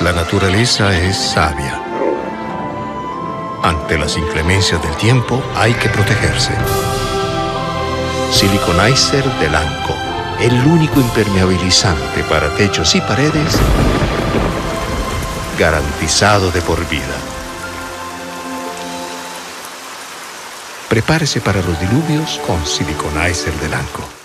La naturaleza es sabia. Ante las inclemencias del tiempo hay que protegerse. Siliconizer de Lanco, el único impermeabilizante para techos y paredes, garantizado de por vida. Prepárese para los diluvios con Siliconizer de Lanco.